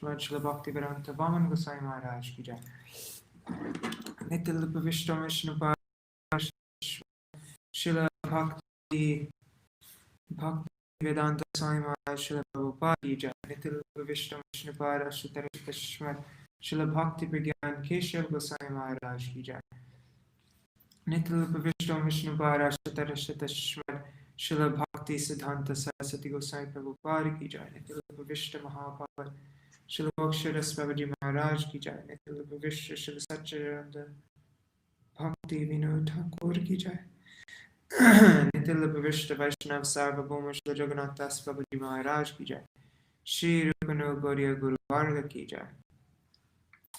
Shrimad Srila Bhaktivedanta Vaman Gosai Maharaj ki jai. Nitil Vishnu Vishnu Parashara Srila Bhaktivedanta Swami Maharaj Srila Prabhupada ki jai. Nitil Vishnu Vishnu Parashara Srila Srila Bhakti Pragyan Keshav Gosai Maharaj ki jai. Nitil Vishnu Vishnu Parashara Srila Bhakti Siddhanta Saraswati Gosai Prabhupada ki jai. Nitil Vishnu Mahaprabhu Srila Bhakshara Babaji Maharaj ki jai. Nitil Vishnu Srila Satchidananda Bhakti Vinod Thakur ki jai. Nitil Vishnu Vaishnav Sarvabhauma Srila Jagannath Das Babaji Maharaj ki jai. Shri Rupanu Gauriya Guru Varga ki jai.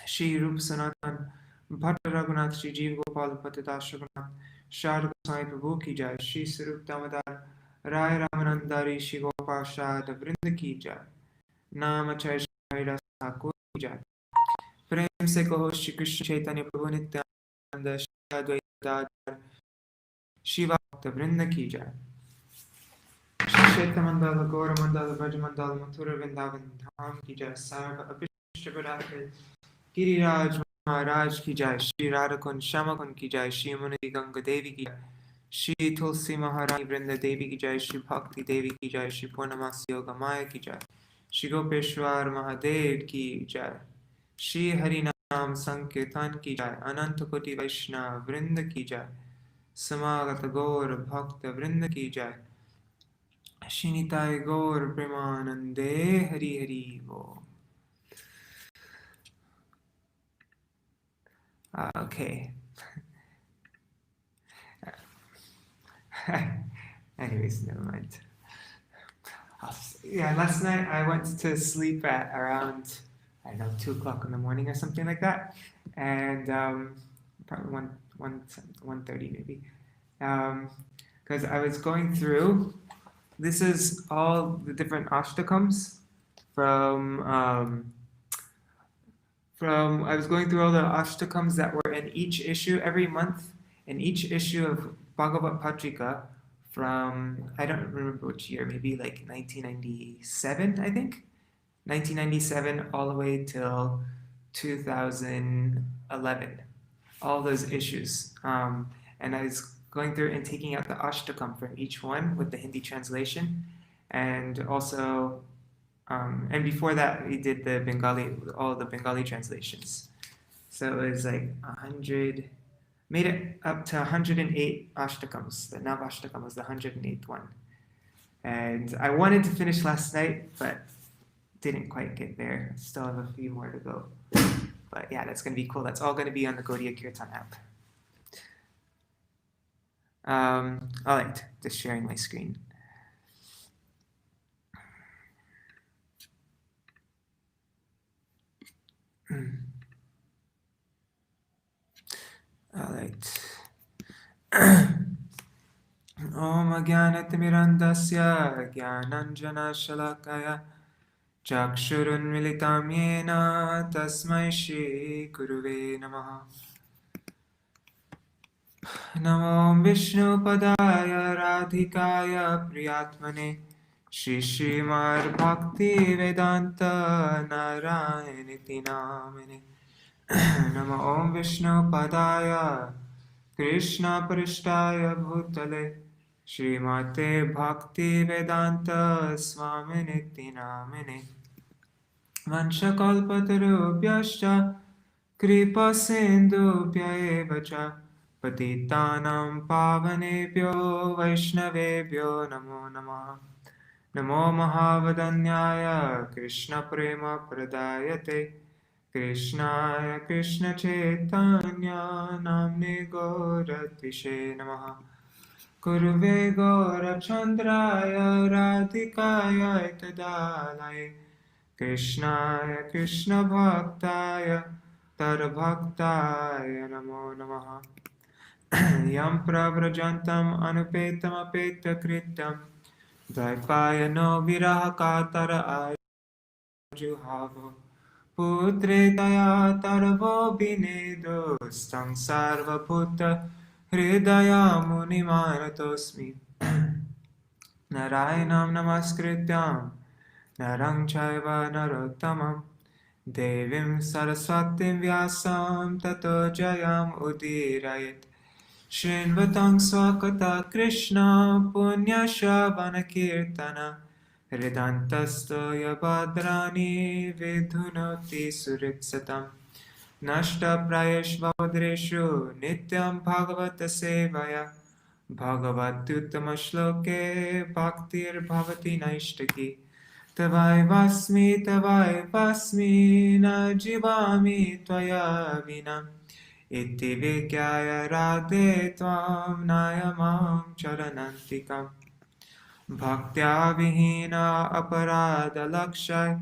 Shri Rup Sanatan Bhatta Raghunath Shri Jeev Gopal Patitas Raghunath Shad Gosai Prabhu ki jai. Shri Sarup Damodar Rai Ramanandari Shri Gopal Shad Vrinda ki jai. Namachay Shri Ras Thakur ki jai. Prem se kaho Shri Krishna Chaitanya Prabhu Nityananda Shri Advaita Shiva Bhakta Vrinda ki jai. Shri Sheta Mandala Gaura Mandala Braja Mandala Mathura Vrindavan Dham ki jai. Sarva Abhishta Pradaka Giriraj Maharaj ki jai. Shri Radhakund Shamakund ki jai. Shri Muni Ganga Devi ki jai. Shri Tulsi Maharani Vrinda Devi ki jai. Shri Bhakti Devi ki jai. Shri Purnamasi Yoga Maya ki jai. Shri Gopeshwar Mahadev ki jai. Shri Harinam Sankirtan ki jai. Ananta Koti Vaishnava Vrinda ki jai. Samagata Gaur Bhakta Vrinda ki jai. Shri Nitai Gaur Premanande Hari Hari Bo. Okay. Anyways, never mind. Yeah, last night I went to sleep at around, I don't know, 2 o'clock in the morning or something like that. And probably 1:30 maybe. Because I was going through, this is all the different ashtakams I was going through all the ashtakams that were in each issue every month, in each issue of Bhagavad Patrika from, I don't remember which year, maybe like 1997, I think. 1997 all the way till 2011, all those issues. And I was going through and taking out the ashtakam from each one with the Hindi translation. And also, and before that, we did the Bengali, all the Bengali translations. So it was like 100, made it up to 108 ashtakams. The Navashtakam was the 108th one. And I wanted to finish last night, but didn't quite get there. Still have a few more to go. But yeah, that's going to be cool. That's all going to be on the Gaudiya Kirtan app. All right, just sharing my screen. All right. Om Ajnanatirmirandasya Jnananjana Shalakaya Chakshurun Militam Yena Tasmai Shri Guruve Namaha. Namo Vishnu Padaya Radhikaya Priyatmane Shri Śrīmad-Bhāgavatam Vedanta Narayaniti Namane. Namo Om Vishnu Padaya Krishna Parishtaya Bhutale Śrīmate Bhakti Vedanta Swaminiti Namane. Vanchakalpatarubhyascha Kripa Sindhubhya eva cha Patitanam Pavanebhyo Vaishnavebhyo Namo Namaha. Namo Mahavadanyaya Krishna Prema Pradayate Krishnaya Krishna Chaitanya Namne Gauratishe Namaha. Kuruve Gaura Chandraya Radhikaya Tadalaya Krishnaya Krishna Bhaktaya Tadbhaktaya Namo Namaha. Yam Pravrajantam Anupetam Apeta Kritam Dvaipaya viraha katara ajuhavo putre daya taravo binedo stang sarva puta hridaya munimaratosmi Narayanam namaskrityam narang chaiva narottamam Devim Saraswatim Vyasam Tato Jayam Udirayat Shrinvatang Swakata Krishna Punya Shavana Kirtana Hridantasto Yabhadrani Vidhunoti Suritsatam Nashta Prayashvadreshu Nityam Bhagavata Sevaya Bhagavatyuttama Shloke Bhaktir Bhavati Naishtaki Tavai Vasmi Na Jivami Tvaya Vinam Iti Vikyaya Radhe Tvam Nayamam Charanantikam Bhaktya Vihina Aparada Lakshay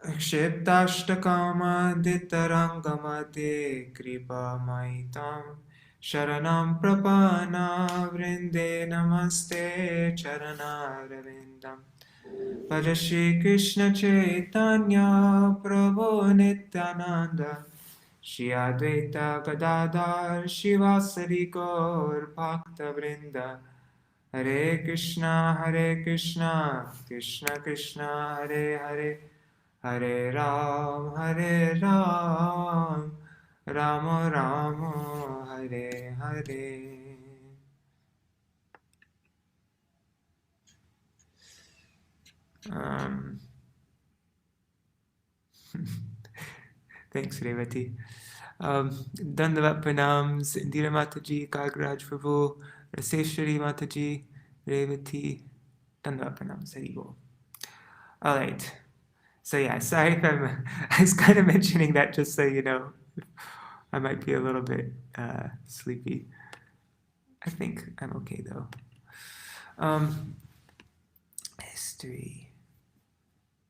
Kshiptashtakama Ditarangamate Kripa Maitam Sharanam Prapana Vrinde Namaste Charanarvindam Bhaja Shri Krishna Chaitanya Prabhu Nityananda Shri Advaita Gadadhar Shivasari Gaur Bhakta Vrinda Hare Krishna Krishna Krishna Hare Hare Hare Ram Rama Rama Hare Hare. Thanks, Revati. Dandavat Pranams, Indira Mataji, Kagraj Prabhu, Raseshwari Mataji, Revati, Dandavat Pranams, Haribo. All right. So yeah, sorry if I was kind of mentioning that just so you know. I might be a little bit sleepy. I think I'm okay though. History.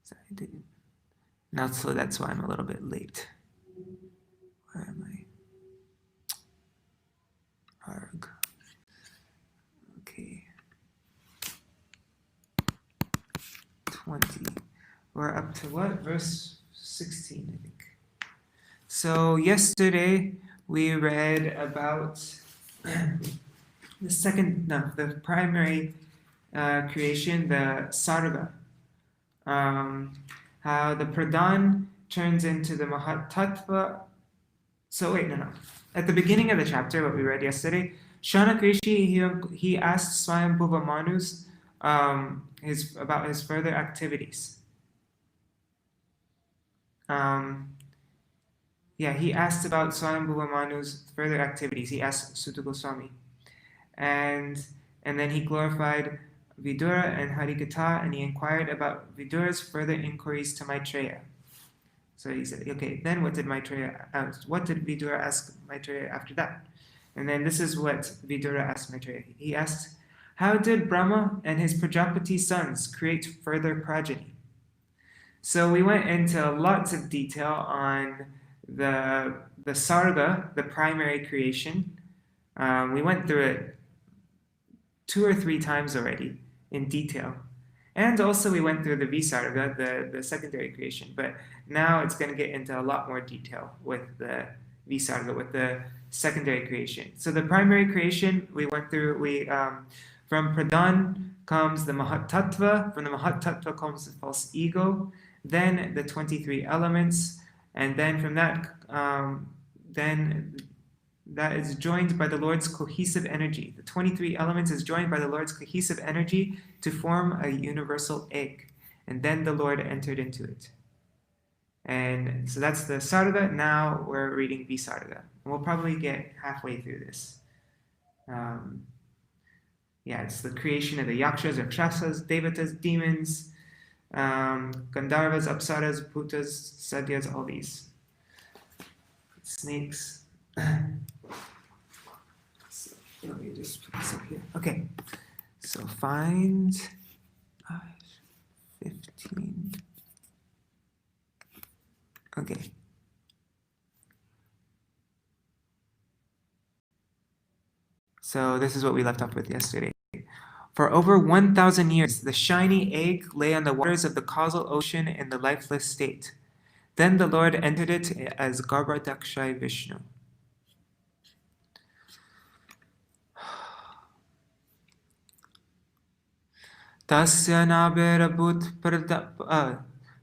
Sorry, I didn't. Now, so that's why I'm a little bit late. Where am I? Arg. Okay. 20. We're up to what? Verse 16, I think. So yesterday we read about the primary creation, the sarga. How the pradhan turns into the mahat-tattva. So wait, no. At the beginning of the chapter, what we read yesterday, Shanakrishi, he asked Swayambhuva Manus about his further activities. He asked about Swayambhuva Manu's further activities. He asked Sutta Goswami. And then he glorified Vidura and Harikatha, and he inquired about Vidura's further inquiries to Maitreya. So he said, okay, then what did Vidura ask Maitreya after that? And then this is what Vidura asked Maitreya. He asked, how did Brahma and his Prajapati sons create further progeny? So we went into lots of detail on the sarga, the primary creation. We went through it 2 or 3 times already in detail. And also we went through the visarga, the secondary creation. But now it's going to get into a lot more detail with the visarga, with the secondary creation. So the primary creation we went through, from pradhan comes the mahat-tattva. From the mahat-tattva comes the false ego. Then the 23 elements. And then from that, that is joined by the Lord's cohesive energy. The 23 elements is joined by the Lord's cohesive energy to form a universal egg. And then the Lord entered into it. And so that's the sarga. Now we're reading visarga. And we'll probably get halfway through this. It's the creation of the yakshas, rakshasas, devatas, demons, Gandharvas, Apsaras, Bhutas, Sadyas, all these. Snakes. So let me just put this up here. Okay. So find 15. Okay. So this is what we left off with yesterday. For over 1,000 years, the shiny egg lay on the waters of the causal ocean in the lifeless state. Then the Lord entered it as Garbhadakshay Vishnu. Tasya nabirabhut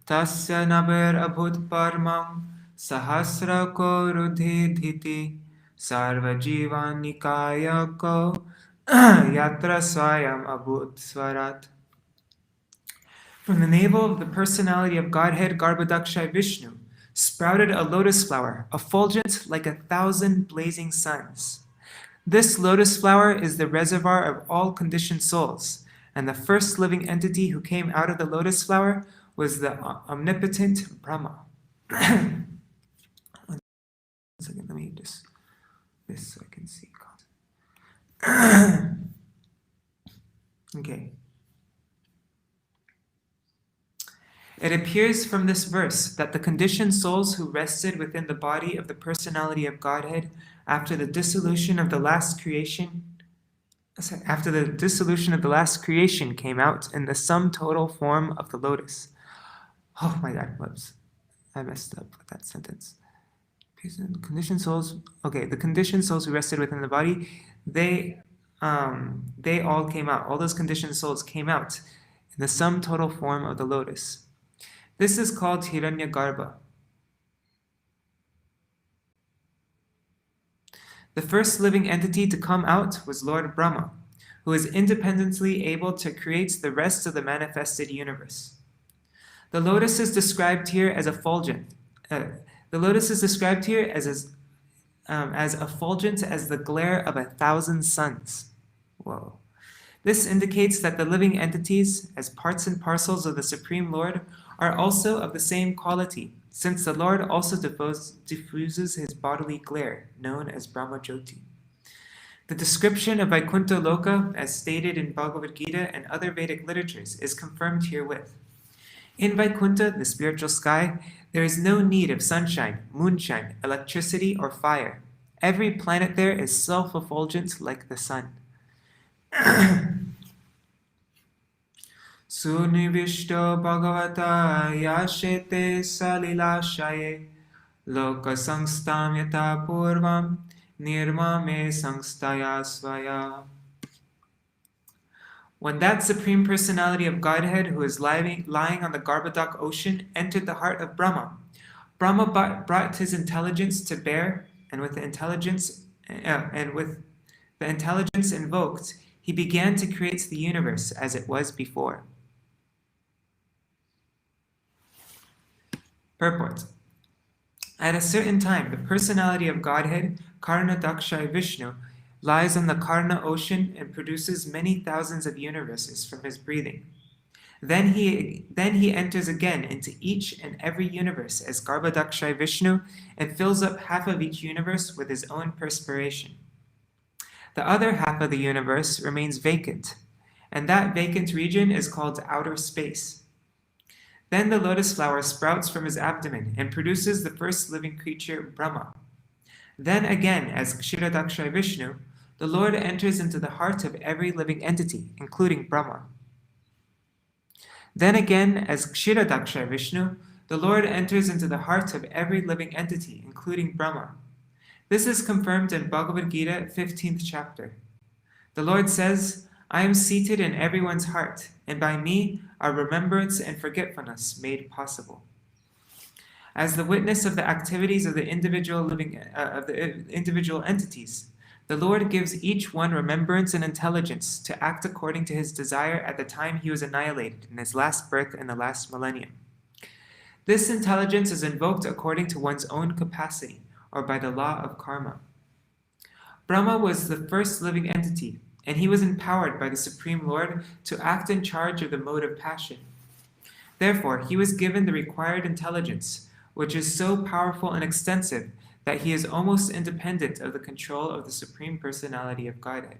Tasya nabir abhut parmam sahasra ko rudhi dhiti sarva jivan nikaya ko yatra swayam abhut swarat. From the navel of the personality of Godhead Garbhodakshay Vishnu sprouted a lotus flower, effulgent like 1,000 blazing suns. This lotus flower is the reservoir of all conditioned souls, and the first living entity who came out of the lotus flower was the omnipotent Brahma. One second, let me just this so I can see. Okay. It appears from this verse that the conditioned souls who rested within the body of the personality of Godhead after the dissolution of the last creation came out in the sum total form of the lotus. Oh my God, whoops. I messed up with that sentence. Conditioned souls, okay, the conditioned souls who rested within the body, they all came out. All those conditioned souls came out in the sum total form of the lotus. This is called Hiranyagarbha. The first living entity to come out was Lord Brahma, who is independently able to create the rest of the manifested universe. The lotus is described here as effulgent. The lotus is described here as effulgent as the glare of 1,000 suns. Whoa. This indicates that the living entities, as parts and parcels of the Supreme Lord, are also of the same quality, since the Lord also diffuses his bodily glare, known as Brahma Jyoti. The description of Vaikuntha Loka, as stated in Bhagavad Gita and other Vedic literatures, is confirmed herewith. In Vaikuntha, the spiritual sky, there is no need of sunshine, moonshine, electricity, or fire. Every planet there is self-effulgent like the sun. Sunivishto Bhagavata Yashete Salilashaye Loka Sangstam Yata Purvam Nirmame Sangstaya Svaya. When that Supreme Personality of Godhead who is lying on the Garbhodak ocean entered the heart of Brahma, Brahma brought his intelligence to bear, and with the intelligence invoked, he began to create the universe as it was before. Purport. At a certain time, the personality of Godhead, Karna-Dakshay Vishnu, lies on the Karna ocean and produces many thousands of universes from his breathing. Then he enters again into each and every universe as Garbhodakshay Vishnu and fills up half of each universe with his own perspiration. The other half of the universe remains vacant, and that vacant region is called outer space. Then the lotus flower sprouts from his abdomen and produces the first living creature, Brahma. Then again, as Kshirodakshay Vishnu, the Lord enters into the heart of every living entity, including Brahma. Then again, as Kshirodakshay Vishnu, the Lord enters into the heart of every living entity, including Brahma. This is confirmed in Bhagavad Gita, 15th chapter. The Lord says, I am seated in everyone's heart, and by me are remembrance and forgetfulness made possible. As the witness of the activities of the individual entities, the Lord gives each one remembrance and intelligence to act according to his desire at the time he was annihilated in his last birth in the last millennium. This intelligence is invoked according to one's own capacity, or by the law of karma. Brahma was the first living entity, and he was empowered by the Supreme Lord to act in charge of the mode of passion. Therefore, he was given the required intelligence, which is so powerful and extensive that he is almost independent of the control of the Supreme Personality of Godhead.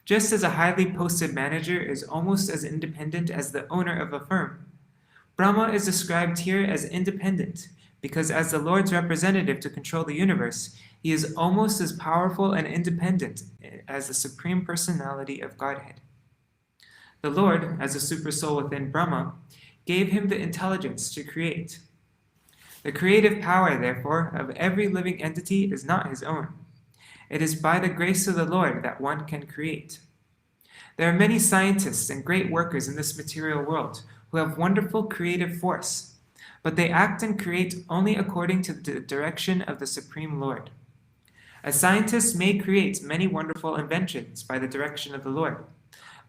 Just as a highly posted manager is almost as independent as the owner of a firm, Brahma is described here as independent, because as the Lord's representative to control the universe, he is almost as powerful and independent as the Supreme Personality of Godhead. The Lord, as a supersoul within Brahma, gave him the intelligence to create. The creative power, therefore, of every living entity is not his own. It is by the grace of the Lord that one can create. There are many scientists and great workers in this material world who have wonderful creative force, but they act and create only according to the direction of the Supreme Lord. A scientist may create many wonderful inventions by the direction of the Lord,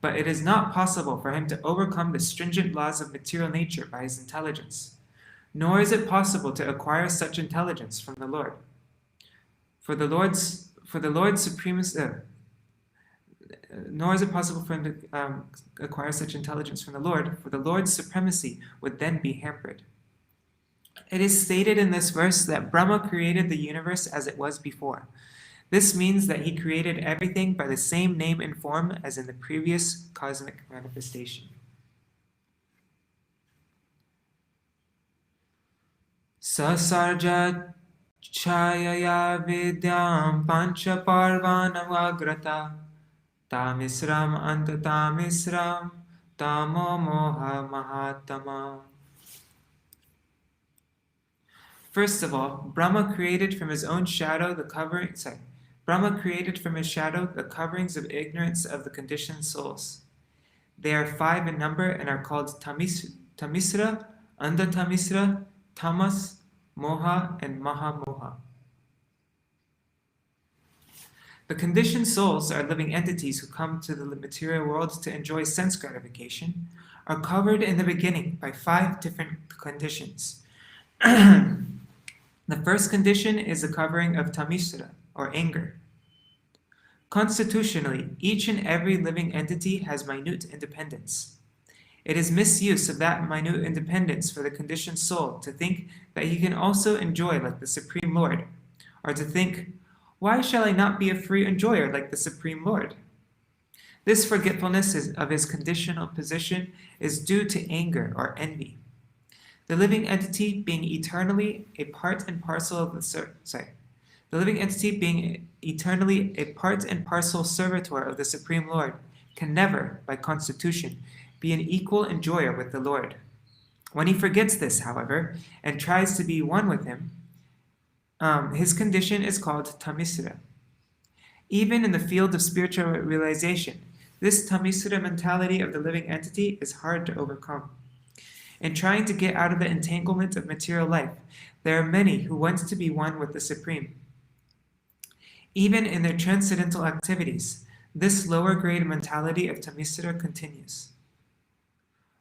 but it is not possible for him to overcome the stringent laws of material nature by his intelligence, nor is it possible to acquire such intelligence from the Lord. For the Lord's supremacy, nor is it possible for him to acquire such intelligence from the Lord, for the Lord's supremacy would then be hampered. It is stated in this verse that Brahma created the universe as it was before. This means that he created everything by the same name and form as in the previous cosmic manifestation. Sasarja chayaya vidyam pancha parvanavagrata tamisram antatamisram tamo moha mahatama. First of all, Brahma created from his own shadow the coverings of ignorance of the conditioned souls. They are 5 in number and are called Tamisra, Andatamisra, Tamas, Moha, and Mahamoha. The conditioned souls are living entities who come to the material world to enjoy sense gratification, are covered in the beginning by 5 different conditions. The first condition is the covering of Tamisra, or anger. Constitutionally, each and every living entity has minute independence. It is misuse of that minute independence for the conditioned soul to think that he can also enjoy like the Supreme Lord, or to think, why shall I not be a free enjoyer like the Supreme Lord? This forgetfulness of his conditional position is due to anger or envy. The living entity being eternally a part and parcel of servitor of the Supreme Lord can never, by constitution, be an equal enjoyer with the Lord. When he forgets this, however, and tries to be one with him, his condition is called Tamisra. Even in the field of spiritual realization, this Tamisra mentality of the living entity is hard to overcome. In trying to get out of the entanglement of material life, there are many who want to be one with the Supreme. Even in their transcendental activities, this lower grade mentality of Tamisra continues.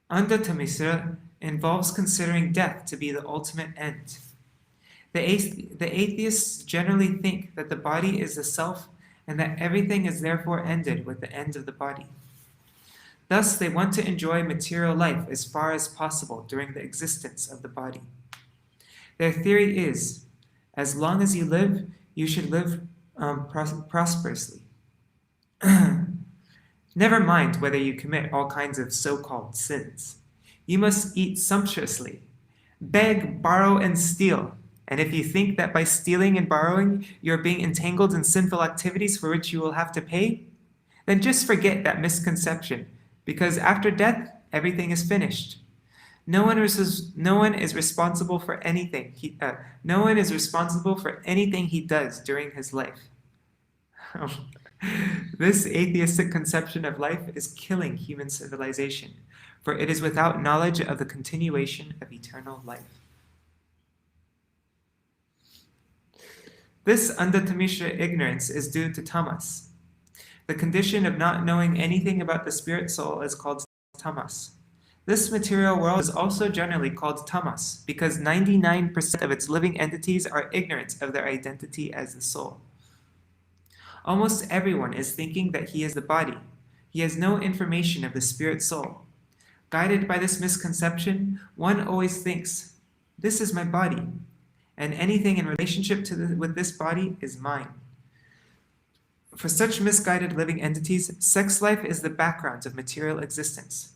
Under Tamisra involves considering death to be the ultimate end. The atheists generally think that the body is the self and that everything is therefore ended with the end of the body. Thus, they want to enjoy material life as far as possible during the existence of the body. Their theory is, as long as you live, you should live prosperously. Never mind whether you commit all kinds of so-called sins. You must eat sumptuously, beg, borrow, and steal. And if you think that by stealing and borrowing you're being entangled in sinful activities for which you will have to pay, then just forget that misconception, because after death, everything is finished. No one is responsible for anything. No one is responsible for anything he does during his life. This atheistic conception of life is killing human civilization, for it is without knowledge of the continuation of eternal life. This Andatamisra ignorance is due to tamas. The condition of not knowing anything about the spirit soul is called tamas. This material world is also generally called tamas because 99% of its living entities are ignorant of their identity as the soul. Almost everyone is thinking that he is the body. He has no information of the spirit soul. Guided by this misconception, one always thinks, "This is my body, and anything in relationship with this body is mine." For such misguided living entities, sex life is the background of material existence.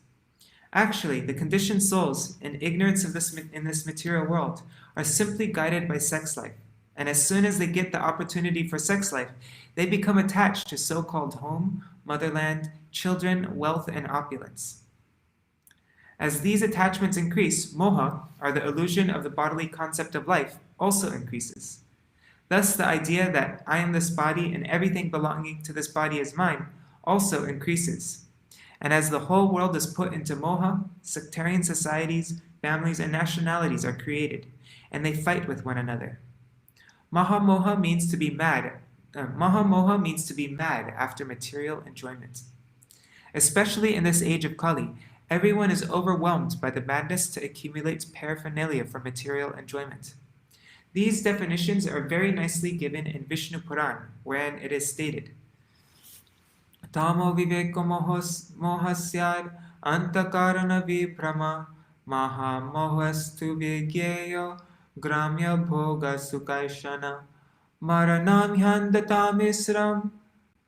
Actually, the conditioned souls, in ignorance of in this material world, are simply guided by sex life, and as soon as they get the opportunity for sex life, they become attached to so-called home, motherland, children, wealth, and opulence. As these attachments increase, moha, or the illusion of the bodily concept of life, also increases. Thus, the idea that I am this body and everything belonging to this body is mine also increases. And as the whole world is put into moha, sectarian societies, families, and nationalities are created, and they fight with one another. Mahamoha means to be mad. Mahamoha means to be mad after material enjoyment. Especially in this age of Kali, everyone is overwhelmed by the madness to accumulate paraphernalia for material enjoyment. These definitions are very nicely given in Vishnu Puran, wherein it is stated, Tamo viveko mohasyad antakarana vibhrama maha mohastu vigyeyo gramya bhoga sukaishana maranam hyanda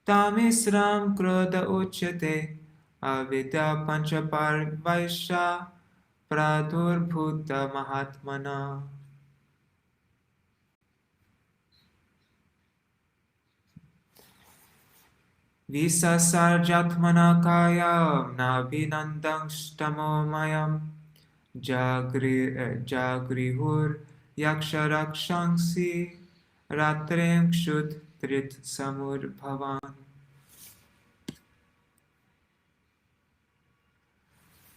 tamisram krodha uchyate avidya panchapar vaisha pradurbhuta mahatmana. Visarjatmana kayam nabhinandangstamo mayam jagrihur yaksharakshansi ratrem kshut trit samur bhavan.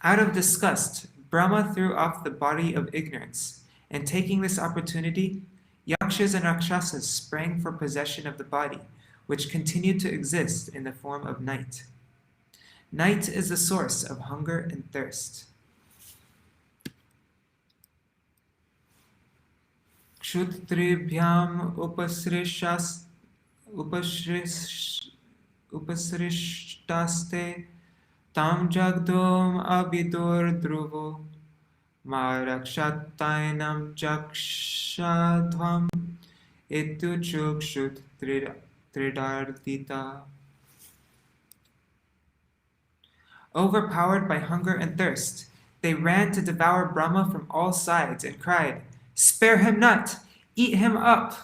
Out of disgust, Brahma threw off the body of ignorance, and taking this opportunity, yakshas and rakshasas sprang for possession of the body, which continued to exist in the form of night. Night is the source of hunger and thirst. Kshutribhyam upasrishtaste tam jagdom abidur dhruvo marakshattainam jakshadvam ituchukshut tridardita. Overpowered by hunger and thirst, they ran to devour Brahma from all sides and cried, "Spare him not! Eat him up!"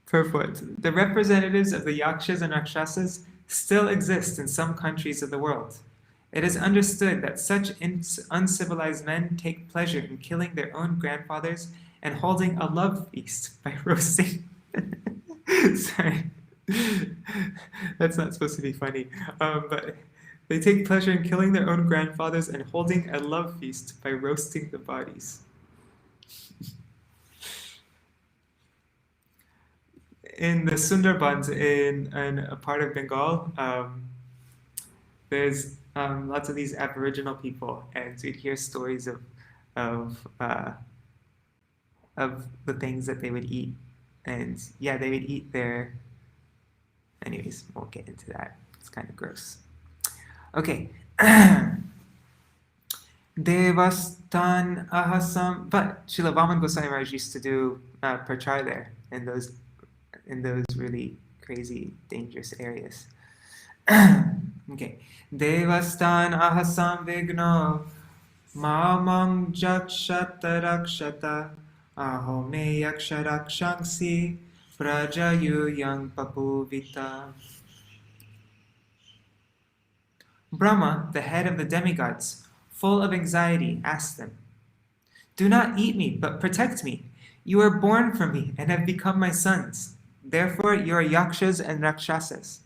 Purport. The representatives of the yakshas and rakshasas still exist in some countries of the world. It is understood that such uncivilized men take pleasure in killing their own grandfathers and holding a love feast by roasting. Sorry, that's not supposed to be funny. But they take pleasure in killing their own grandfathers and holding a love feast by roasting the bodies. In the Sundarbans in a part of Bengal, there's lots of these Aboriginal people, and we'd hear stories of the things that they would eat. And yeah, they would eat their... Anyways, we'll get into that. It's kind of gross. Okay. Devastan ahasam... But Srila Vaman Goswami Maharaj used to do prachar there in those really crazy, dangerous areas. Okay. Devastan ahasam vigno mamam jakshata rakshata ahome yaksharakshansi prajayuyang papuvita. Brahma, the head of the demigods, full of anxiety, asked them, "Do not eat me, but protect me. You are born from me and have become my sons. Therefore, you are yakshas and rakshasas."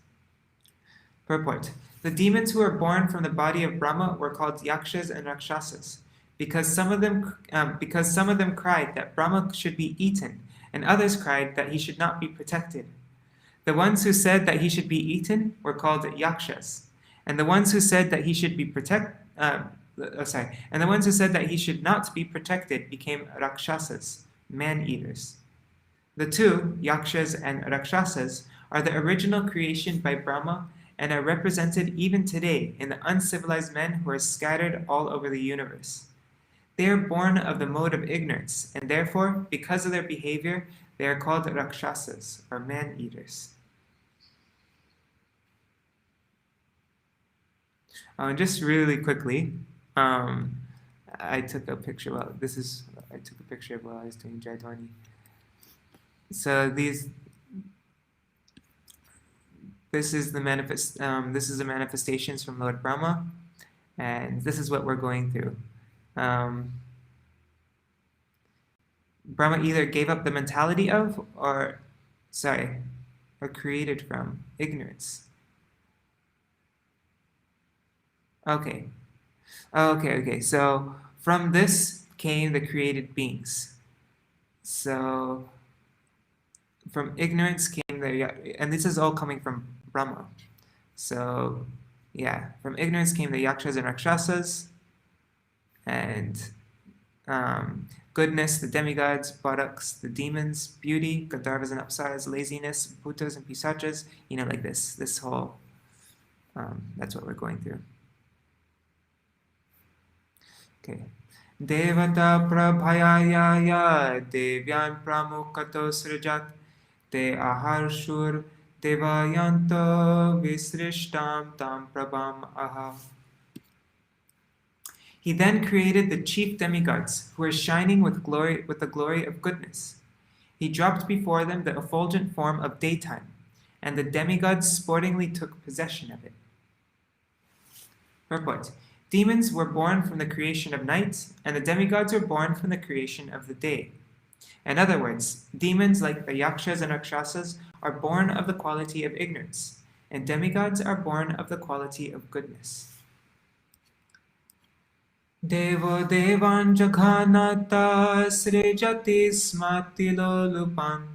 Purport. The demons who were born from the body of Brahma were called yakshas and rakshasas, because some of them cried that Brahma should be eaten, and others cried that he should not be protected. The ones who said that he should be eaten were called yakshas, and the ones who said that he should be and the ones who said that he should not be protected became rakshasas, man-eaters. The two, yakshas and rakshasas, are the original creation by Brahma and are represented even today in the uncivilized men who are scattered all over the universe. They are born of the mode of ignorance, and therefore, because of their behavior, they are called rakshasas, or man-eaters. Just really quickly, I took a picture. I took a picture of while I was doing Jaidwani. So this is the manifestations from Lord Brahma, and this is what we're going through. Brahma either gave up the mentality of, or created from ignorance. Okay. Okay. So from this came the created beings. So from ignorance came and this is all coming from Brahma. So yeah, from ignorance came the yakshas and rakshasas, and goodness, the demigods, buttocks, the demons, beauty, gandharvas and apsaras, laziness, bhutas and pisachas, like this whole, that's what we're going through. Okay. Devata prabhayaya devyan pramukato srijat te aharshur devayanto visrishtam tam prabham aha. He then created the chief demigods, who were shining with the glory of goodness. He dropped before them the effulgent form of daytime, and the demigods sportingly took possession of it. Purport. Demons were born from the creation of night, and the demigods were born from the creation of the day. In other words, demons like the yakshas and rakshasas are born of the quality of ignorance, and demigods are born of the quality of goodness. Devo devan jaghanata srijati smati lolupam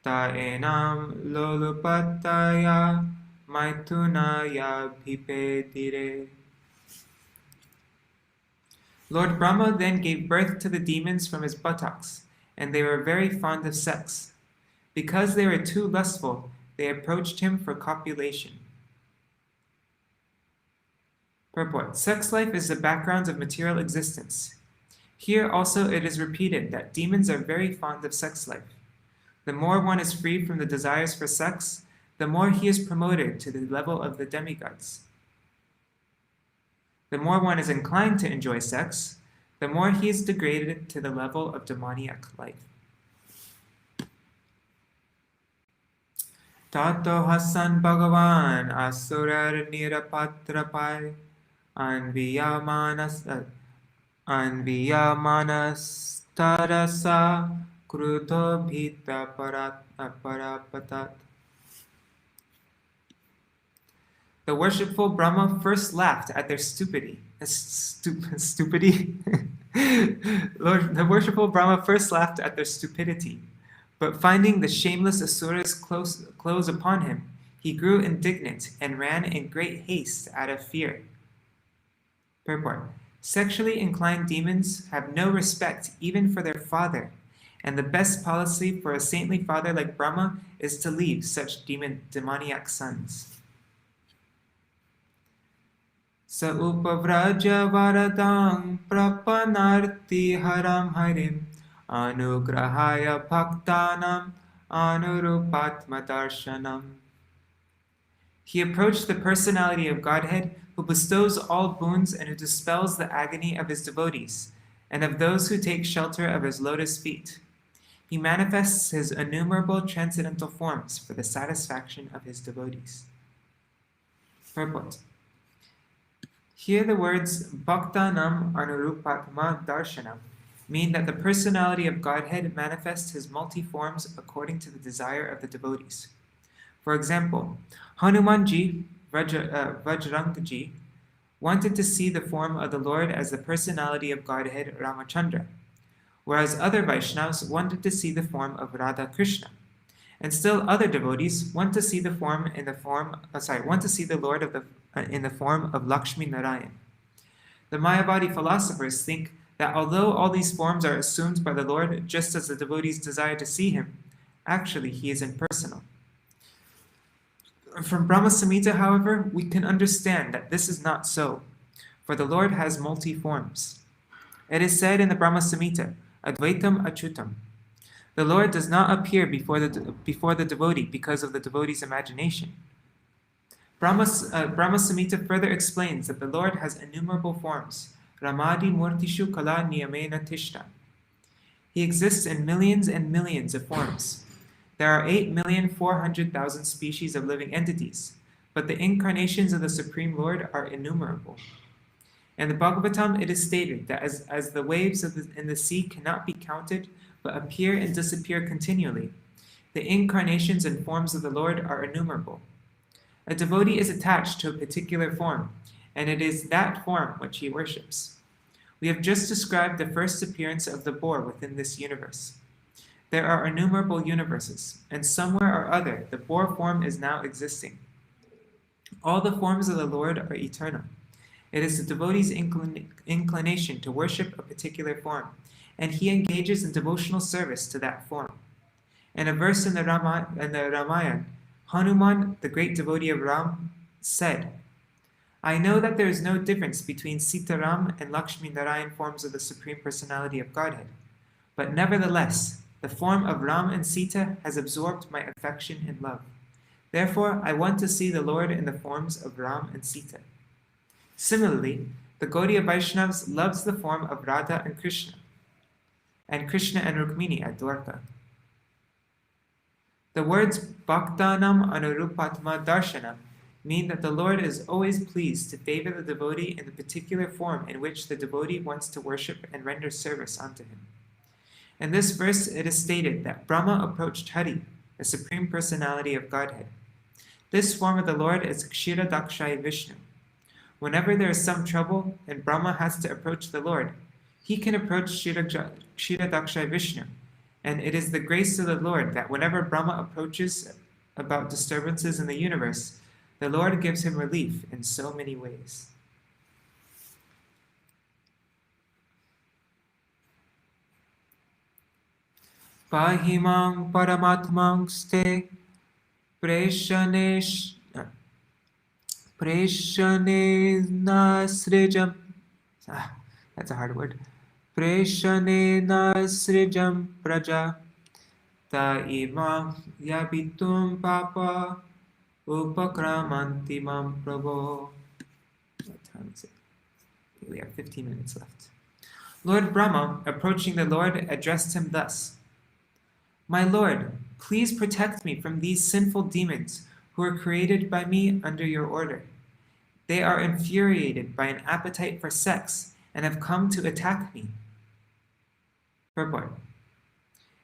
ta enam lolupataya maitunaya bhipedire. Lord Brahma then gave birth to the demons from his buttocks, and they were very fond of sex. Because they were too lustful, they approached him for copulation. Purport. Sex life is the background of material existence. Here also it is repeated that demons are very fond of sex life. The more one is free from the desires for sex, the more he is promoted to the level of the demigods. The more one is inclined to enjoy sex, the more he is degraded to the level of demoniac life. Tato Hasan Bhagavan Asurar Nirapatrapai Anviyamanas Tarasa Kruto Bhita Parapatat. The worshipful Brahma first laughed at their stupidity. The worshipful Brahma first laughed at their stupidity, but finding the shameless asuras close upon him, he grew indignant and ran in great haste out of fear. Purport. Sexually inclined demons have no respect even for their father, and the best policy for a saintly father like Brahma is to leave such demoniac sons. Sa upavraja varadang prapanarti haram harim anugrahaya bhaktanam anurupatmadarshanam. He approached the personality of Godhead, who bestows all boons and who dispels the agony of his devotees and of those who take shelter of his lotus feet. He manifests his innumerable transcendental forms for the satisfaction of his devotees. Purport. Here the words Bhaktanam Anurupatma Darshanam mean that the personality of Godhead manifests his multi-forms according to the desire of the devotees. For example, Hanumanji, Vajrangji, wanted to see the form of the Lord as the personality of Godhead Ramachandra, whereas other Vaishnavas wanted to see the form of Radha Krishna, and still other devotees want to see the Lord in the form of Lakshmi Narayan. The Mayavadi philosophers think that although all these forms are assumed by the Lord just as the devotees desire to see him, actually he is impersonal. From Brahma Samhita, however, we can understand that this is not so, for the Lord has multi-forms. It is said in the Brahma Samhita, Advaitam Achutam. The Lord does not appear before the devotee because of the devotee's imagination. Brahma Samhita further explains that the Lord has innumerable forms, Ramadi Murtishu Kala Niyamena Tishta. He exists in millions and millions of forms. There are 8,400,000 species of living entities, but the incarnations of the Supreme Lord are innumerable. In the Bhagavatam, it is stated that as the waves in the sea cannot be counted, but appear and disappear continually, the incarnations and forms of the Lord are innumerable. A devotee is attached to a particular form, and it is that form which he worships. We have just described the first appearance of the boar within this universe. There are innumerable universes, and somewhere or other the boar form is now existing. All the forms of the Lord are eternal. It is the devotee's inclination to worship a particular form, and he engages in devotional service to that form. In a verse in the Ramayana, Hanuman, the great devotee of Ram, said, I know that there is no difference between Sitaram and Lakshmi Narayan forms of the Supreme Personality of Godhead, but nevertheless, the form of Ram and Sita has absorbed my affection and love. Therefore, I want to see the Lord in the forms of Ram and Sita. Similarly, the Gaudiya Vaishnavas loves the form of Radha and Krishna and Rukmini at Dwarka. The words Bhaktanam Anurupatma Darshanam mean that the Lord is always pleased to favor the devotee in the particular form in which the devotee wants to worship and render service unto him. In this verse, it is stated that Brahma approached Hari, the Supreme Personality of Godhead. This form of the Lord is Kshiradakshai Vishnu. Whenever there is some trouble and Brahma has to approach the Lord, he can approach Kshiradakshai Vishnu, and it is the grace of the Lord that whenever Brahma approaches about disturbances in the universe, the Lord gives him relief in so many ways. Pahimang Paramatmang Ste Preshanena Srijam. That's a hard word. Preshanena Srijam Praja Ta imam yabitum papa upakramanti mam prabho. What time is it? Okay, we have 15 minutes left. Lord Brahma, approaching the Lord, addressed him thus. My Lord, please protect me from these sinful demons who are created by me under your order. They are infuriated by an appetite for sex and have come to attack me. Purport.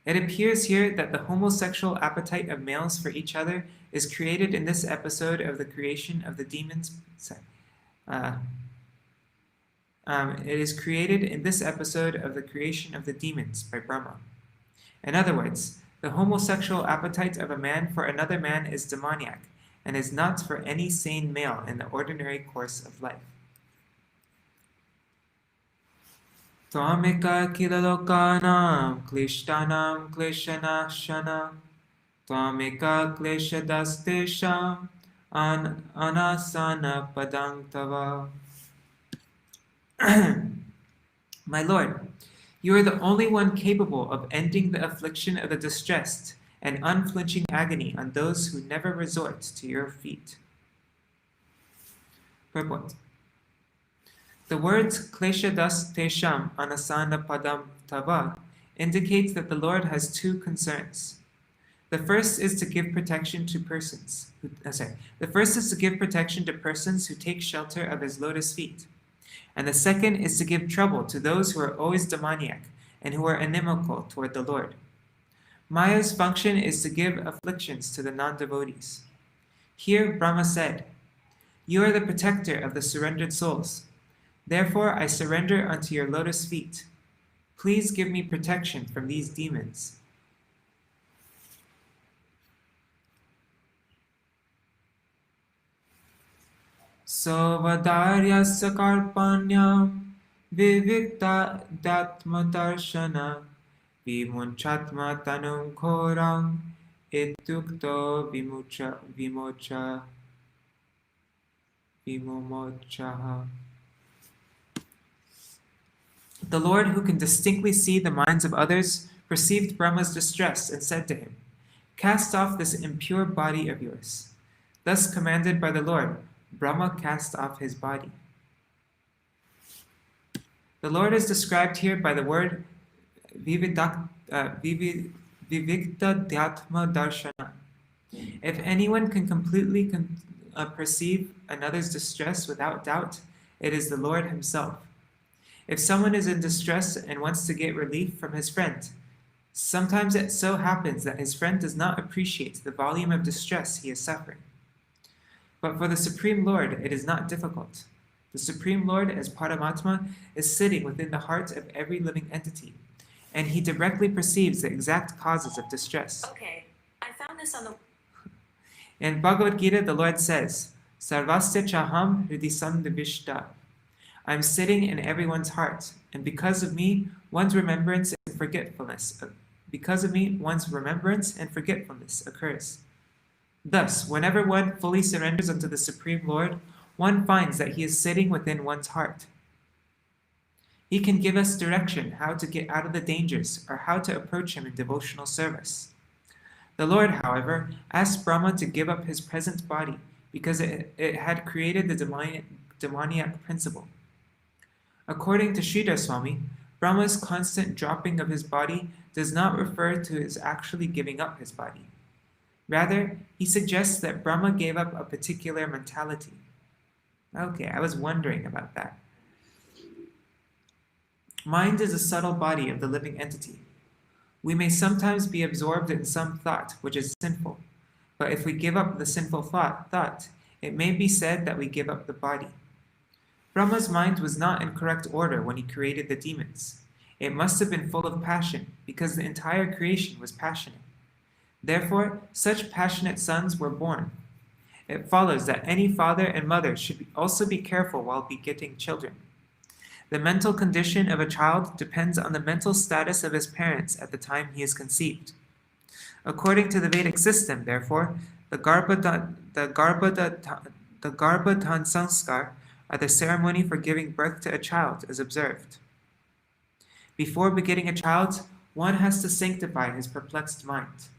It appears here that the homosexual appetite of males for each other is created in this episode of the creation of the demons. It is created in this episode of the creation of the demons by Brahma. In other words, the homosexual appetite of a man for another man is demoniac and is not for any sane male in the ordinary course of life. Tvameka kilalokanam klishtanam kleshanashana Tvameka kleshadastesham anasana padantava. My Lord, you are the only one capable of ending the affliction of the distressed and unflinching agony on those who never resort to your feet. Purport. The words kleshadas tesham anasana padam tava indicates that the Lord has two concerns. The first is to give protection to persons. The first is to give protection to persons who take shelter of his lotus feet, and the second is to give trouble to those who are always demoniac and who are inimical toward the Lord. Maya's function is to give afflictions to the non-devotees. Here Brahma said, "You are the protector of the surrendered souls. Therefore I surrender unto your lotus feet. Please give me protection from these demons." Sovadarya sakarpanyam vivikta datmadarshana vimunchatma tanum khorang itukto vimumochaha. The Lord, who can distinctly see the minds of others, perceived Brahma's distress and said to him, "Cast off this impure body of yours." Thus commanded by the Lord, Brahma cast off his body. The Lord is described here by the word vivikta dhyatma darshana. If anyone can completely perceive another's distress without doubt, it is the Lord himself. If someone is in distress and wants to get relief from his friend, sometimes it so happens that his friend does not appreciate the volume of distress he is suffering. But for the Supreme Lord, it is not difficult. The Supreme Lord, as Paramatma, is sitting within the heart of every living entity, and he directly perceives the exact causes of distress. Okay, I found this on the... In Bhagavad Gita, the Lord says, Sarvasya chaham hridisandavishta. I am sitting in everyone's heart, and because of me, one's remembrance and forgetfulness occurs. Thus, whenever one fully surrenders unto the Supreme Lord, one finds that he is sitting within one's heart. He can give us direction how to get out of the dangers or how to approach him in devotional service. The Lord, however, asked Brahma to give up his present body because it had created the demoniac principle. According to Sridhar Swami, Brahma's constant dropping of his body does not refer to his actually giving up his body. Rather, he suggests that Brahma gave up a particular mentality. Okay, I was wondering about that. Mind is a subtle body of the living entity. We may sometimes be absorbed in some thought which is sinful, but if we give up the sinful thought, it may be said that we give up the body. Brahma's mind was not in correct order when he created the demons. It must have been full of passion, because the entire creation was passionate. Therefore, such passionate sons were born. It follows that any father and mother should also be careful while begetting children. The mental condition of a child depends on the mental status of his parents at the time he is conceived. According to the Vedic system, therefore, the Garbhodhan Sanskar, or the ceremony for giving birth to a child, is observed. Before begetting a child, one has to sanctify his perplexed mind.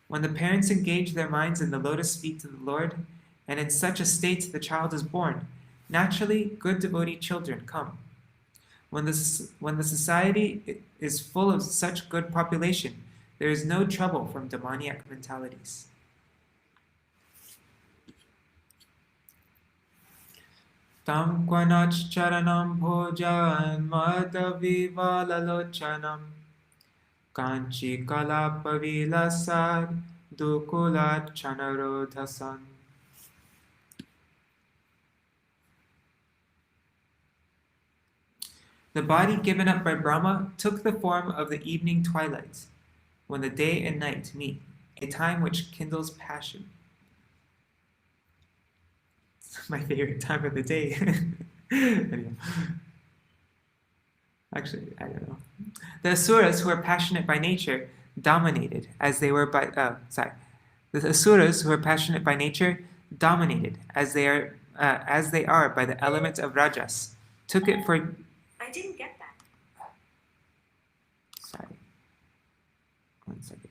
When the parents engage their minds in the lotus feet of the Lord, and in such a state the child is born, naturally good devotee children come. When the society is full of such good population, there is no trouble from demoniac mentalities. Tam kvanach charanam bhojan madavivalalochanam kanchi kalapavilasad dukulat chanarodhasan. The body given up by Brahma took the form of the evening twilight, when the day and night meet, a time which kindles passion. It's my favorite time of the day. Anyway. Actually, I don't know. The asuras, who are passionate by nature, dominated as they were by the asuras, who are passionate by nature, dominated as they are by the element of rajas, took it for... I didn't get that. Sorry. 1 second.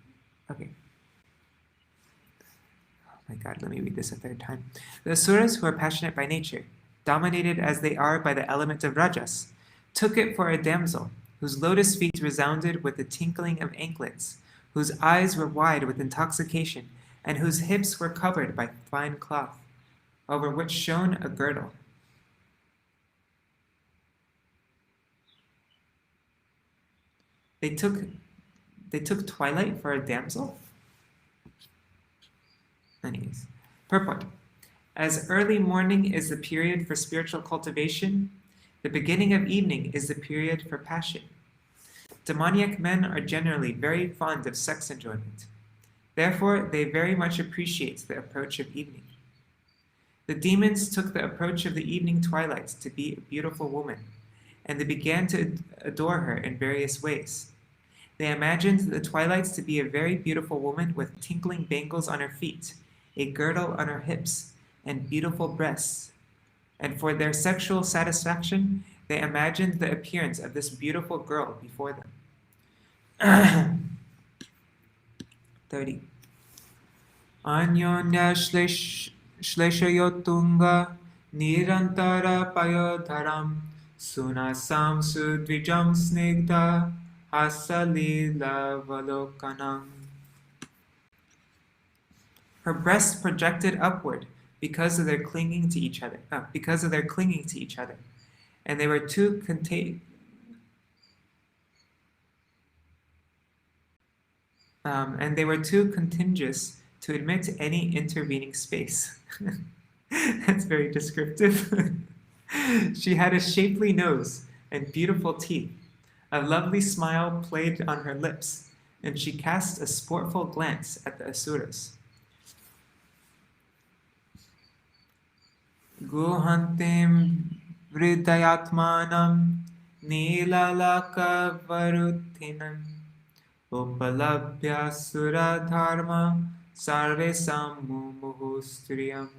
Okay. Oh my God, let me read this a third time. The asuras, who are passionate by nature, dominated as they are by the element of rajas, took it for a damsel, whose lotus feet resounded with the tinkling of anklets, whose eyes were wide with intoxication, and whose hips were covered by fine cloth, over which shone a girdle. They took twilight for a damsel? Anyways, purport. As early morning is the period for spiritual cultivation, the beginning of evening is the period for passion. Demoniac men are generally very fond of sex enjoyment. Therefore, they very much appreciate the approach of evening. The demons took the approach of the evening twilight to be a beautiful woman, and they began to adore her in various ways. They imagined the twilights to be a very beautiful woman with tinkling bangles on her feet, a girdle on her hips, and beautiful breasts. And for their sexual satisfaction, they imagined the appearance of this beautiful girl before them. 30. Anyonya shleshayotunga nirantara payodharam sunasam sudvijam snigdha hasalila valokanam. Her breasts projected upward because of their clinging to each other. And they were too contiguous to admit any intervening space. That's very descriptive. She had a shapely nose and beautiful teeth. A lovely smile played on her lips, and she cast a sportful glance at the asuras. Guhantim vridayatmanam nilalakavaruthinam upalabhya suradharma sarve samumuhustriyam.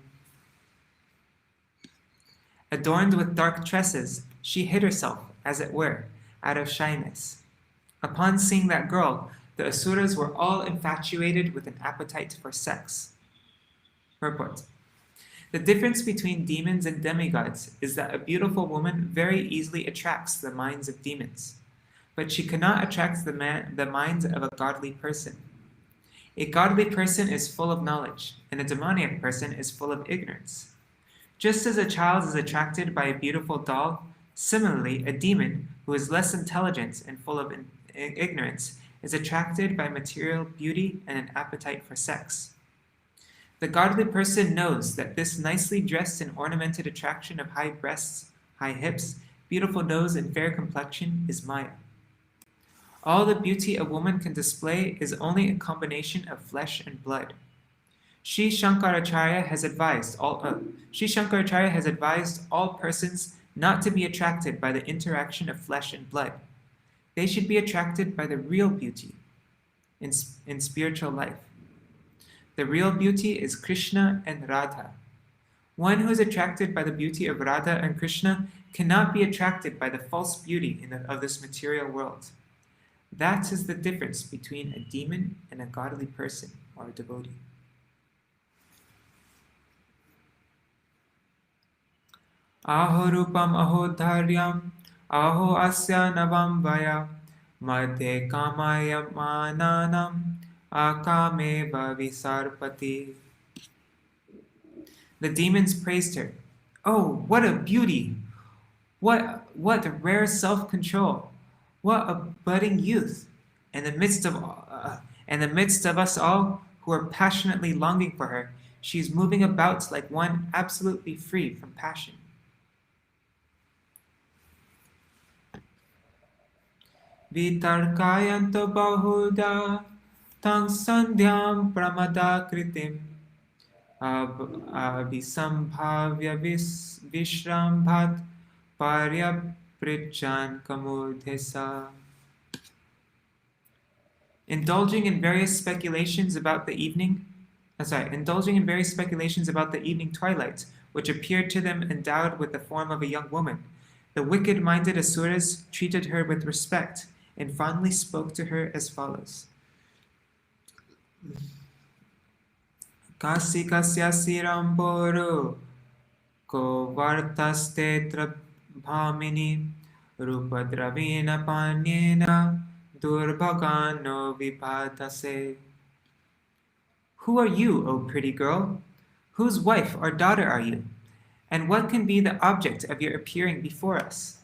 Adorned with dark tresses, she hid herself, as it were, out of shyness. Upon seeing that girl, the asuras were all infatuated with an appetite for sex. Purport. The difference between demons and demigods is that a beautiful woman very easily attracts the minds of demons, but she cannot attract the mind of a godly person. A godly person is full of knowledge, and a demoniac person is full of ignorance. Just as a child is attracted by a beautiful doll, similarly, a demon who is less intelligent and full of ignorance is attracted by material beauty and an appetite for sex. The godly person knows that this nicely dressed and ornamented attraction of high breasts, high hips, beautiful nose, and fair complexion is Maya. All the beauty a woman can display is only a combination of flesh and blood. Sri Shankaracharya has advised all persons not to be attracted by the interaction of flesh and blood. They should be attracted by the real beauty in spiritual life. The real beauty is Krishna and Radha. One who is attracted by the beauty of Radha and Krishna cannot be attracted by the false beauty of this material world. That is the difference between a demon and a godly person or a devotee. Aho rupam aho dharyam aho asya navam vaya madhe kamaya mananam akameva visarpati. The demons praised her. Oh, what a beauty! What rare self-control! What a budding youth! In the midst of us all who are passionately longing for her, she is moving about like one absolutely free from passion. Vitarkayanto bahuda tang sandhyam pramada kritim abhisambhavya vishrambhat paryaprichan kamudhesa. Indulging in various speculations about the evening twilight, which appeared to them endowed with the form of a young woman, the wicked-minded asuras treated her with respect and fondly spoke to her as follows. Kasi kasya siramboro ko vartastetra bhamini rupadravena panyena durbhagano vipatase. Who are you, O pretty girl? Whose wife or daughter are you? And what can be the object of your appearing before us?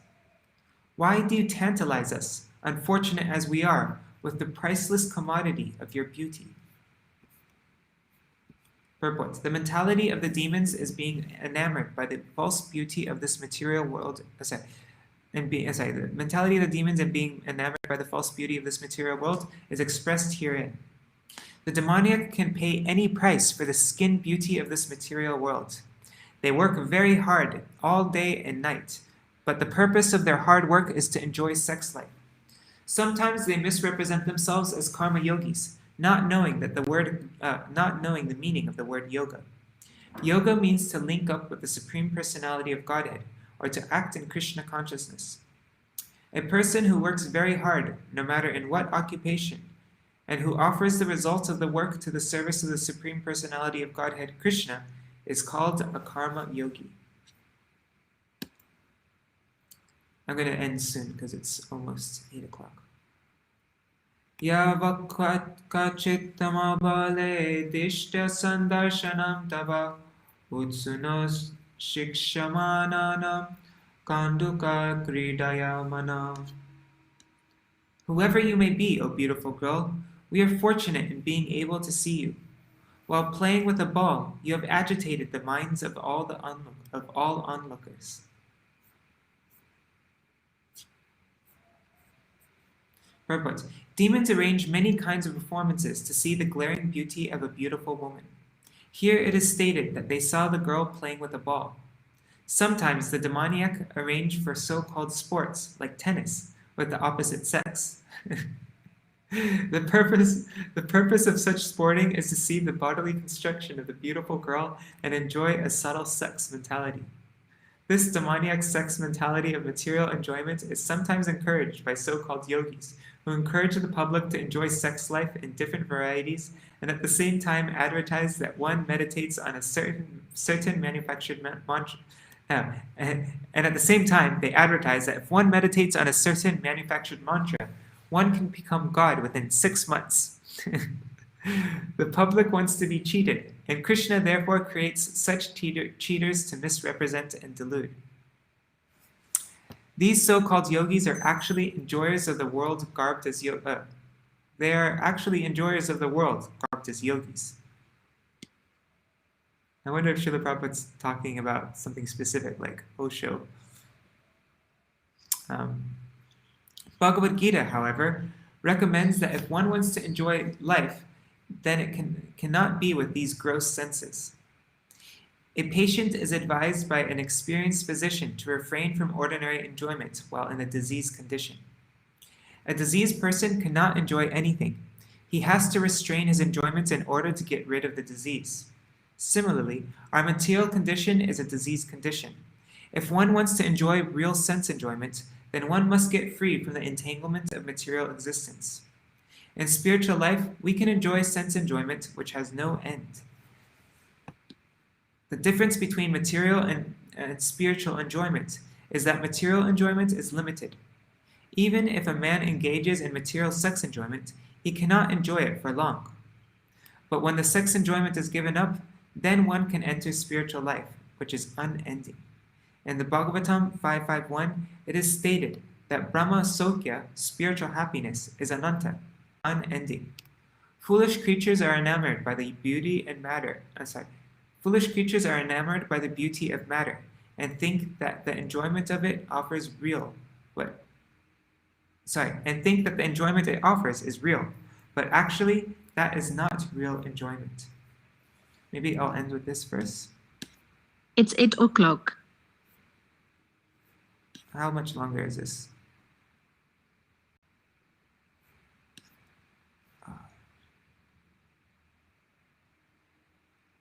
Why do you tantalize us, unfortunate as we are, with the priceless commodity of your beauty? Purport. The mentality of the demons is being enamored by the false beauty of this material world. The mentality of the demons and being enamored by the false beauty of this material world is expressed herein. The demoniac can pay any price for the skin beauty of this material world. They work very hard all day and night, but the purpose of their hard work is to enjoy sex life. Sometimes they misrepresent themselves as karma yogis, not knowing the meaning of the word yoga. Yoga means to link up with the Supreme Personality of Godhead, or to act in Krishna consciousness. A person who works very hard, no matter in what occupation, and who offers the results of the work to the service of the Supreme Personality of Godhead, Krishna, is called a karma yogi. I'm going to end soon because it's almost 8 o'clock. Yavakachittamabale dishta sandarshanam tava utsunos shikshamananam kanduka kridaya mana. Whoever you may be, O beautiful girl, we are fortunate in being able to see you. While playing with a ball, you have agitated the minds of all onlookers. Purport. Demons arrange many kinds of performances to see the glaring beauty of a beautiful woman. Here it is stated that they saw the girl playing with a ball. Sometimes the demoniac arrange for so-called sports, like tennis, with the opposite sex. The purpose of such sporting is to see the bodily construction of the beautiful girl and enjoy a subtle sex mentality. This demoniac sex mentality of material enjoyment is sometimes encouraged by so-called yogis, who encourage the public to enjoy sex life in different varieties and at the same time advertise that one meditates on a certain manufactured mantra. And at the same time, they advertise that if one meditates on a certain manufactured mantra, one can become God within 6 months. The public wants to be cheated, and Krishna therefore creates such cheaters to misrepresent and delude. These so-called yogis are actually enjoyers of the world garbed as they are actually enjoyers of the world garbed as yogis. I wonder if Srila Prabhupada's talking about something specific like Osho. Bhagavad Gita, however, recommends that if one wants to enjoy life, then it cannot be with these gross senses. A patient is advised by an experienced physician to refrain from ordinary enjoyment while in a diseased condition. A diseased person cannot enjoy anything. He has to restrain his enjoyments in order to get rid of the disease. Similarly, our material condition is a diseased condition. If one wants to enjoy real sense enjoyment, then one must get free from the entanglement of material existence. In spiritual life, we can enjoy sense enjoyment which has no end. The difference between material and spiritual enjoyment is that material enjoyment is limited. Even if a man engages in material sex enjoyment, he cannot enjoy it for long. But when the sex enjoyment is given up, then one can enter spiritual life, which is unending. In the Bhagavatam 5.5.1, it is stated that Brahma Sokya, spiritual happiness, is ananta, unending. Foolish creatures are enamored by the beauty and matter. Foolish creatures are enamored by the beauty of matter and think that the enjoyment of it offers think that the enjoyment it offers is real, but actually that is not real enjoyment. Maybe I'll end with this verse. It's 8 o'clock. How much longer is this?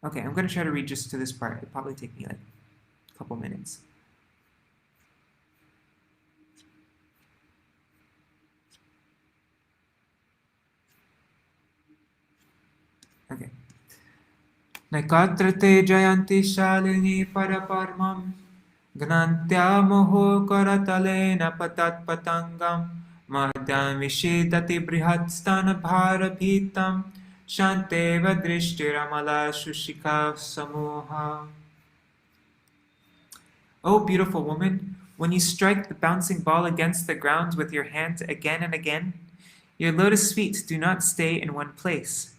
Okay, I'm going to try to read just to this part. It'll probably take me like a couple minutes. Okay. Naikartrate jayanti shalini paraparmam gnantya moho karatalena patat patangam madhyam vishedati brihatstana bharabhitam shanteva drishtiramala shushika samoha. O beautiful woman, when you strike the bouncing ball against the ground with your hand again and again, your lotus feet do not stay in one place.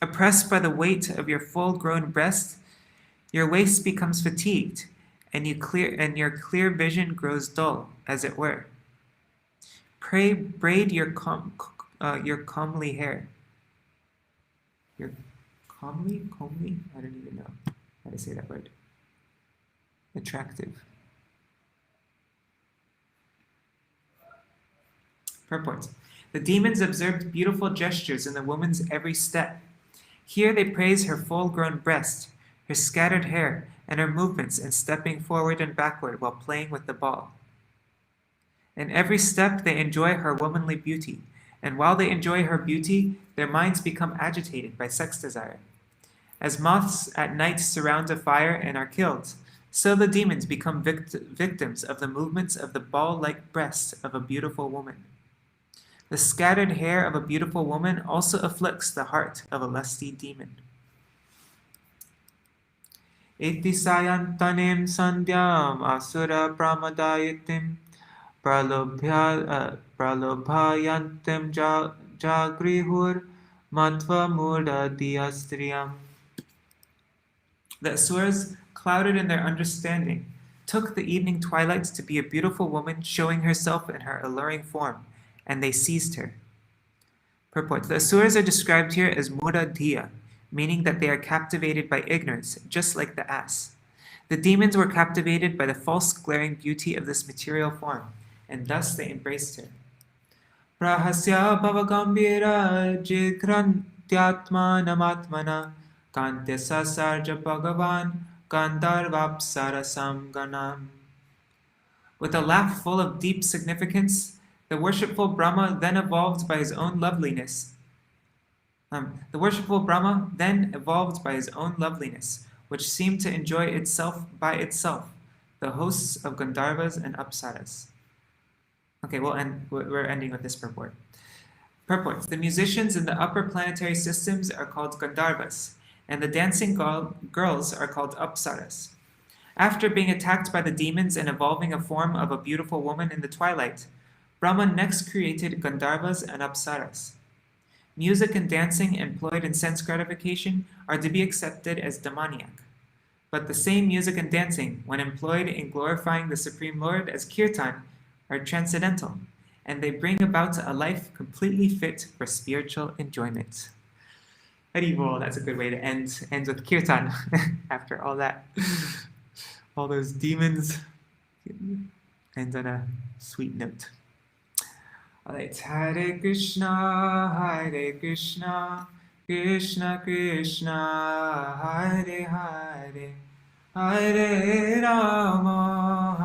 Oppressed by the weight of your full-grown breast, your waist becomes fatigued, and your clear vision grows dull, as it were. Pray, braid your comely hair. Your comely? I don't even know how to say that word. Attractive. Purport. The demons observed beautiful gestures in the woman's every step. Here they praise her full-grown breast, her scattered hair, and her movements in stepping forward and backward while playing with the ball. In every step they enjoy her womanly beauty, and while they enjoy her beauty, their minds become agitated by sex desire. As moths at night surround a fire and are killed, so the demons become victims of the movements of the ball-like breast of a beautiful woman. The scattered hair of a beautiful woman also afflicts the heart of a lusty demon. Iti sayantanim sandhyam asura pramadayitim pralobhayantim jagrihur matva murda diyastriyam. The asuras, clouded in their understanding, took the evening twilight to be a beautiful woman showing herself in her alluring form, and they seized her. Purport. The Asuras are described here as mura dhiya, meaning that they are captivated by ignorance, just like the ass. The demons were captivated by the false glaring beauty of this material form, and thus they embraced her. Prahasya bhavagambira jighrantyatmanamatmana kantya sasarja bhagavan gandharvapsarasam ganam. With a laugh full of deep significance, the worshipful Brahma then evolved by his own loveliness. Which seemed to enjoy itself by itself, the hosts of Gandharvas and Apsaras. Okay, we're ending with this purport. Purports. The musicians in the upper planetary systems are called Gandharvas, and the dancing girls are called Apsaras. After being attacked by the demons and evolving a form of a beautiful woman in the twilight, Brahma next created Gandharvas and Apsaras. Music and dancing employed in sense gratification are to be accepted as demoniac. But the same music and dancing, when employed in glorifying the Supreme Lord as kirtan, are transcendental, and they bring about a life completely fit for spiritual enjoyment. Haribol, that's a good way to end with kirtan after all that. All those demons. Ends on a sweet note. Alright, Hare Krishna, Krishna Krishna, Hare Hare, Hare Rama,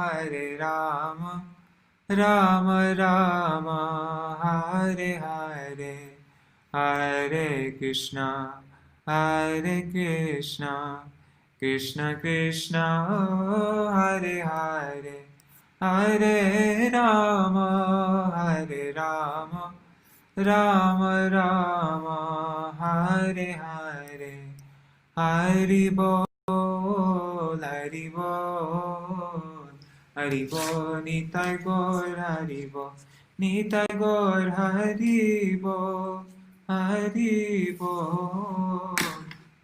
Rama Rama, Hare Hare, Hare Krishna, Krishna Krishna, Hare Hare, Hare Rama, Rama Rama, Hare Hare, Haribol, Haribol, Haribol, Nitai Gaur, Haribol, Nitai Gaur, Haribol, Haribol,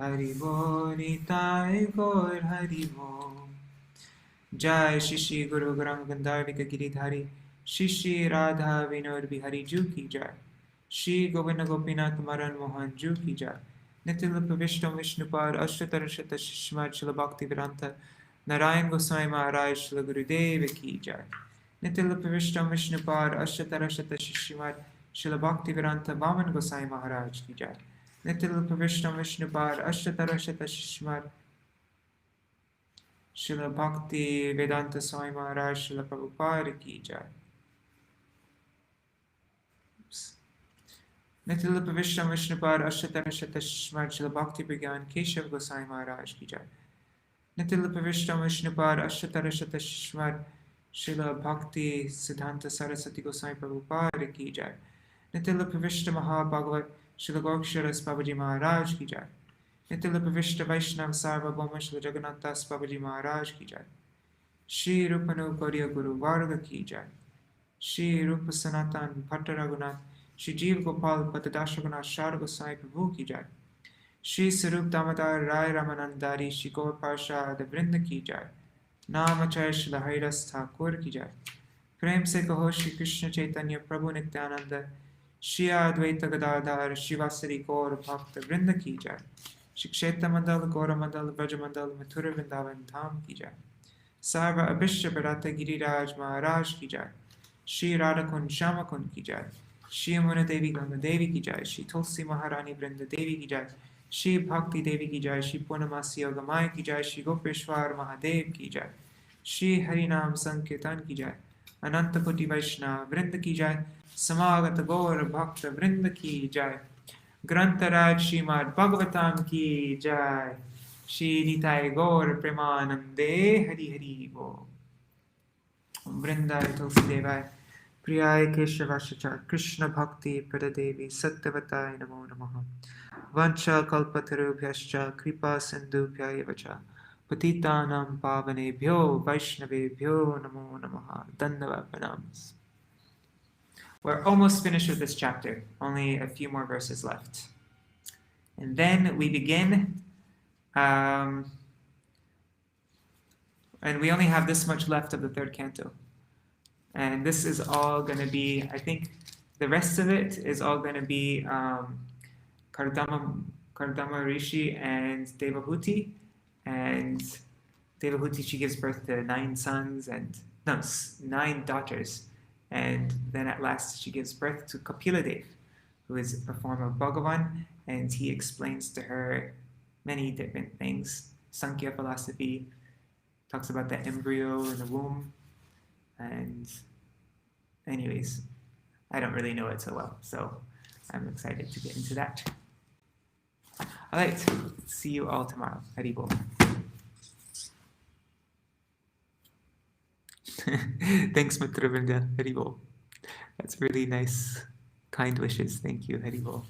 Haribol, Nitai Gaur, Haribol. Jai Shishi Guru Garam Gandharvika Giridhari Shishi Radha Vinod Bihari Ju Ki Jai Shri Govinda Gopinath Maran Mohan Ju Ki Jai Nitilapa Vishnu Vishnupad Ashtatarashata Shishmad Shila Bhakti Vedanta Narayan Goswami Maharaj Shila Gurudeva Ki Jai Nitilapa Vishnu Vishnupad Ashtatarashata Shishmad Shila Bhakti Vedanta Vaman Goswami Maharaj Ki Jai Nitilapa Vishnu Vishnupad Ashtatarashata Shishmad Srila Bhakti Vedanta Swami Maharaj Srila Prabhupada Ki Jai. Nitilapa Vishnu Vishnupad Ashtatarashata Shishmad Srila Bhakti Pragyan Keshav Goswami Maharaj Ki Jai. Nitilapa Vishnu Vishnupad Ashtatarashata Shishmad Srila Bhakti Siddhanta Saraswati Goswami Prabhupada Ki Jai. Nitilapa Vishnu Mahabhagavat Srila Goksharas Babaji Maharaj Ki Jai. Nitilapa Vishnu Vaishnav Sarvabhauma Srila Jagannath Das Babaji Maharaj Ki Jai. Shri Rupanu Gauriya Guru Varga Ki Jai. Shri Rupa Sanatan Bhatta Raghunath Shri Jeev Gopal Patadashaguna Shar Gosai Prabhu Ki Jai. Shri Sarup Damodar Rai Ramanandari Shri Gaur Parshad Vrinda Ki Jai. Namachay Shri Haridas Thakur Ki Jai. Prem Se Kaho Shri Krishna Chaitanya Prabhu Nityananda Shri Advaita Gadadhar Shri Vasari Gaur Bhakta Vrinda Ki Jai. Shri Kshetra Mandal Gaura Mandal Vraja Mandal Mathura Vrindavan Dham Ki Jai. Sarva Abhishya Bharata Giriraj Maharaj Ki Jai. Shri Radhakund Shamakund Ki Jai. Shri Amuna Devi Ganga Devi Ki Jai. Shri Tulsi Maharani Vrinda Devi Ki Jai. Shri Bhakti Devi Ki Jai. Shri Purnamasi Yogamaya Ki Jai. Shri Gopeshwar Mahadev Ki Jai. Shri Harinam Sankirtan Ki Jai. Ananta Koti Vaishnava Vrinda Ki Jai. Samagata Gaur Bhakta Vrinda Ki Jai. Grantaraj Śrīmad-Bhāgavatam Ki Jai. Shri Nitai Gaur Premanande Hari Hari Bo. Vrindai Tulsi Devai Priyai Keshavashacha Krishna Bhakti Pradadevi Satyavatai Namo Namaha. Vancha Kalpatarubhyascha Kripa Sindhubhya Evacha Patitanam Pavanebhyo Vaishnavebhyo Namo Namaha. Dandava Pranams. We're almost finished with this chapter, only a few more verses left. And then we begin, and we only have this much left of the third canto. And this is all going to be, I think, the rest of it is all going to be Kardama Rishi and Devahuti. And Devahuti, she gives birth to 9 sons and 9 daughters. And then at last she gives birth to Kapiladev, who is a form of Bhagavan, and he explains to her many different things. Sankhya philosophy, talks about the embryo in the womb, and anyways, I don't really know it so well, so I'm excited to get into that. All right, see you all tomorrow. Haribol. Thanks, Mitravinda. Haribol. That's really nice, kind wishes. Thank you, Haribol.